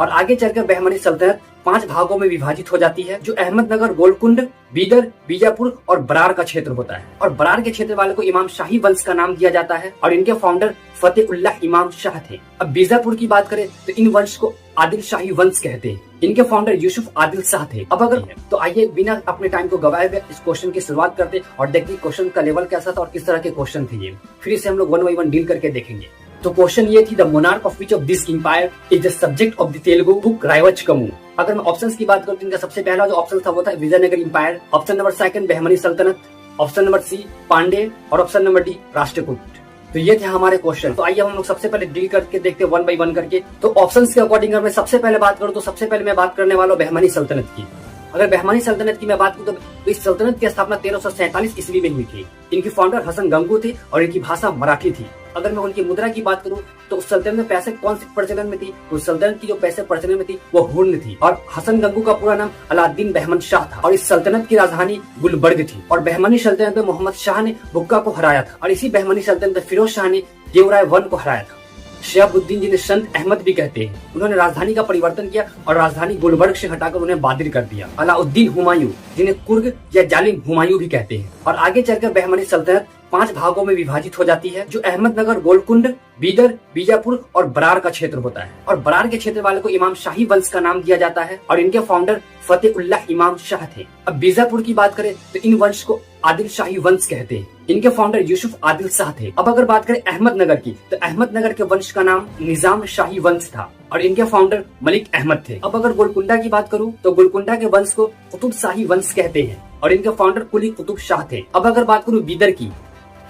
और आगे चलकर बहमनी सल्तनत 5 भागों में विभाजित हो जाती है, जो अहमदनगर, गोलकुंड, बीदर, बीजापुर और बरार का क्षेत्र होता है। और बरार के क्षेत्र वाले को इमाम शाही वंश का नाम दिया जाता है और इनके फाउंडर फतेहुल्लाह इमाम शाह थे। अब बीजापुर की बात करें तो इन वंश को आदिल शाही वंश कहते हैं। इनके फाउंडर यूसुफ आदिल शाह थे। अब अगर तो आइए बिना अपने टाइम को गवाए हुए इस क्वेश्चन की शुरुआत करते और देखते क्वेश्चन का लेवल कैसा था और किस तरह के क्वेश्चन थे ये। फिर इसे हम लोग 1 बाय 1 डील करके देखेंगे। तो क्वेश्चन ये थी, the monarch of which of this empire is the subject of the Telugu book Rayavachakamu. अगर मैं ऑप्शंस की बात करूं तो इनका सबसे पहला जो ऑप्शन था वो था Vijayanagara empire, option number 2 Bahmani सल्तनत, ऑप्शन नंबर सी पांडे और ऑप्शन नंबर डी राष्ट्रकूट। तो ये थे हमारे क्वेश्चन। तो आइए हम लोग सबसे पहले डील करके देखते हैं 1 बाय 1 करके। तो ऑप्शंस के अकॉर्डिंग अगर मैं सबसे पहले बात करूं तो सबसे पहले मैं बात करने वाला हूं बहमनी सल्तनत की। अगर बहमनी सल्तनत की मैं बात करूं तो इस सल्तनत की स्थापना 1347 ईस्वी में हुई थी। इनकी फाउंडर हसन गंगू थे और इनकी भाषा मराठी थी। अगर मैं उनकी मुद्रा की बात करूं तो उस सल्तनत में पैसे कौन से प्रचलन में थी? उस सल्तनत की जो पैसे प्रचलन में थी वो हुर्न थी। और हसन गंगू का पूरा नाम अलाउद्दीन बहमन शाह था और इस सल्तनत की राजधानी गुलबर्ग थी। और बहमनी सल्तनत में मोहम्मद शाह ने बुक्का को हराया था और इसी बहमनी सल्तनत में फिरोज शाह ने देवराय वन को हराया था। शहाबुद्दीन जिन्हें संत अहमद भी कहते हैं, उन्होंने राजधानी का परिवर्तन किया और राजधानी गुलबर्ग से हटाकर उन्हें बादिल कर दिया। अलाउद्दीन हुमायूं जिन्हें कुर्ग या जालिम हुमायूं भी कहते हैं। और आगे चलकर बहमनी सल्तनत 5 भागों में विभाजित हो जाती है, जो अहमदनगर, गोलकुंड, बीदर, बीजापुर और बरार का क्षेत्र होता है। और बरार के क्षेत्र वाले को इमाम शाही वंश का नाम दिया जाता है और इनके फाउंडर फतेहुल्लाह इमाम शाह थे। अब बीजापुर की बात करें तो इन वंश को आदिल शाही वंश कहते हैं। इनके फाउंडर यूसुफ आदिल शाह थे। अब अगर बात करें अहमदनगर की तो अहमदनगर के वंश का नाम निजाम शाही वंश था और इनके फाउंडर मलिक अहमद थे। अब अगर गोलकुंडा की बात करूं तो गोलकुंडा के वंश को कुतुब शाही वंश कहते हैं और इनके फाउंडर कुली कुतुब शाह थे। अब अगर बात करूं बीदर की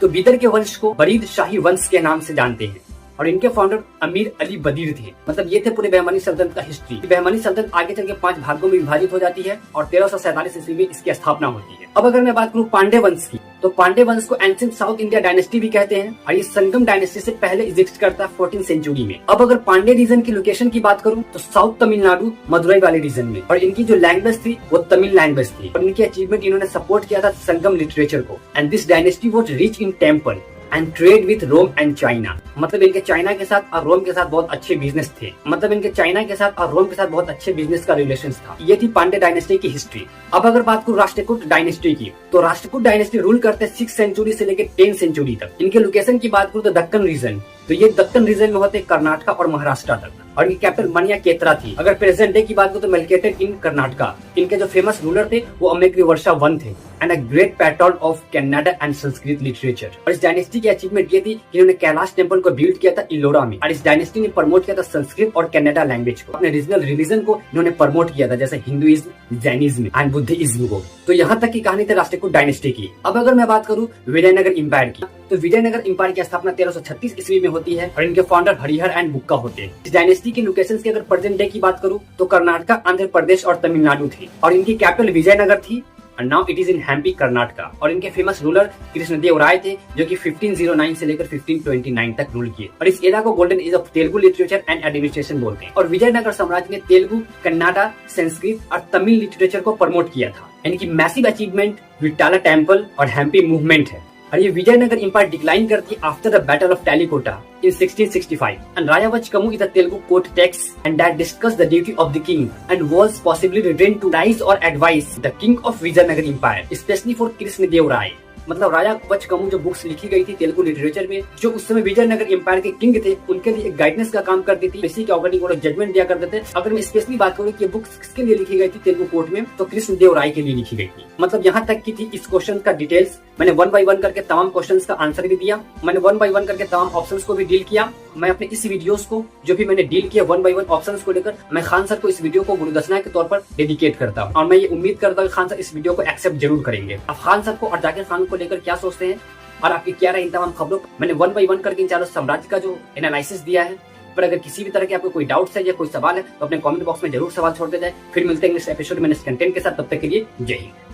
तो बीदर के वंश को बरीद शाही वंश के नाम से जानते हैं और इनके फाउंडर अमीर अली बदीर थे। मतलब ये थे पूरे बहमनी सल्तनत का हिस्ट्री। बहमनी सल्तनत आगे चल के 5 भागों में विभाजित हो जाती है और 1347 ईस्वी में इसकी स्थापना होती है। अब अगर मैं बात करूं पांडे वंश की तो पांडे वंश को एंशिएंट साउथ इंडिया डायनेस्टी भी कहते हैं और ये संगम डायनेस्टी से पहले एग्जिस्ट करता है 14th सेंचुरी में। अब अगर पांडे रीजन की लोकेशन की बात करूं तो साउथ तमिलनाडु मदुरई वाले रीजन में और इनकी जो लैंग्वेज थी वो तमिल लैंग्वेज थी और इनकी अचीवमेंट इन्होंने सपोर्ट किया था संगम लिटरेचर को। And this dynasty was rich in temple and trade with Rome and China. मतलब इनके चाइना के साथ और रोम के साथ बहुत अच्छे बिजनेस थे। मतलब इनके चाइना के साथ और रोम के साथ बहुत अच्छे बिजनेस का रिलेशंस था। ये थी पांडे डायनेस्टी की हिस्ट्री। अब अगर बात करूं राष्ट्रकूट डायनेस्टी की तो राष्ट्रकूट डायनेस्टी रूल करते 6th सेंचुरी से लेकर 10th सेंचुरी तक। इनके लोकेशन की बात करूं तो दक्कन रीजन, तो ये दक्कन रीजन में होते कर्नाटका और महाराष्ट्र तक और इनकी कैपिटल मनिया केतरा थी। अगर प्रेजेंट डे की बात करूं तो मेलकेटेड इन कर्नाटका। इनके जो फेमस रूलर थे वो अमेक्री वर्षा वन थे and a great pattern of Kannada and Sanskrit literature. और इस डायनेस्टी की अचीवमेंट ये थी कि इन्होंने कैलाश टेम्पल को बिल्ड किया था इलोरा में और इस डायनेस्टी ने प्रमोट किया था संस्कृत और कन्नड़ा लैंग्वेज को। अपने रीजनल रिलीजन को इन्होंने प्रमोट किया था जैसे हिंदुइज्म, जैनिज्म एंड बुद्धिज्म को। तो यहाँ तक की कहानी थी राष्ट्रकूट डायनेस्टी की। अब अगर मैं बात करूँ विजयनगर एम्पायर की तो विजयनगर एम्पायर की स्थापना 1336 ईस्वी में होती है और इनके फाउंडर हरिहर एंड बुक्का होते हैं। इस डायनेस्टी की लोकेशंस की अगर प्रेजेंट डे की बात करूं तो कर्नाटका, आंध्र प्रदेश और तमिलनाडु थी और इनकी कैपिटल विजयनगर थी और now it is in Hampi Karnataka. और इनके फेमस रूलर कृष्णदेव राय थे जो कि 1509 से लेकर 1529 तक रूल किए और इस एरा को golden age of Telugu literature and administration बोलते हैं। और विजयनगर साम्राज्य ने तेलुगु, कन्नाडा, संस्कृत और तमिल लिटरेचर को प्रमोट किया था। इनकी मैसिव अचीवमेंट विटाला टेम्पल और हैम्पी मूवमेंट है। और ये विजयनगर एम्पायर डिक्लाइन करती after the battle of Talikota in 1665 and Rayavachkamu is a Telugu court text and that discussed the duty of the king and was possibly written to advise or advise the king of Vijayanagar Empire especially for Krishnadev Rai। मतलब राजा वचकमू जो books लिखी गई थी Telugu literature में जो उस समय Vijayanagar empire के किंग थे उनके लिए एक गाइडेंस का काम करती थी। इसी के अकॉर्डिंग वो लोग जजमेंट दिया करते थे। अगर मैं स्पेशली बात करूँ कि बुक्स किसके लिए लिखी गई थी तेलुगु कोर्ट में तो कृष्णदेव राय के लिए लिखी गई थी। मतलब यहाँ तक की थी इस क्वेश्चन का डिटेल्स। मैंने 1 बाय 1 करके तमाम क्वेश्चंस का आंसर भी दिया। मैंने 1 बाय 1 करके तमाम ऑप्शंस को भी डील किया। मैं अपने इस वीडियोस को जो भी मैंने डील किया 1 बाय 1 ऑप्शंस को लेकर मैं खान सर को इस वीडियो को गुरुदक्षिणा के तौर पर डेडिकेट करता हूँ और मैं ये उम्मीद करता हूँ खान सर इस वीडियो को एक्सेप्ट जरूर करेंगे। अब खान सर को और जाकिर खान को लेकर क्या सोचते हैं और आपकी क्या राय इन तमाम खबरों। मैंने 1 बाय 1 करके इन चारों साम्राज्य का जो एनालिसिस दिया है पर अगर किसी भी तरह के आपको कोई डाउट्स है या कोई सवाल है तो अपने कमेंट बॉक्स में जरूर सवाल छोड़ दे जाए। फिर मिलते हैं नेक्स्ट एपिसोड में नेक्स्ट कंटेंट के साथ। तब तक के लिए जय हिंद।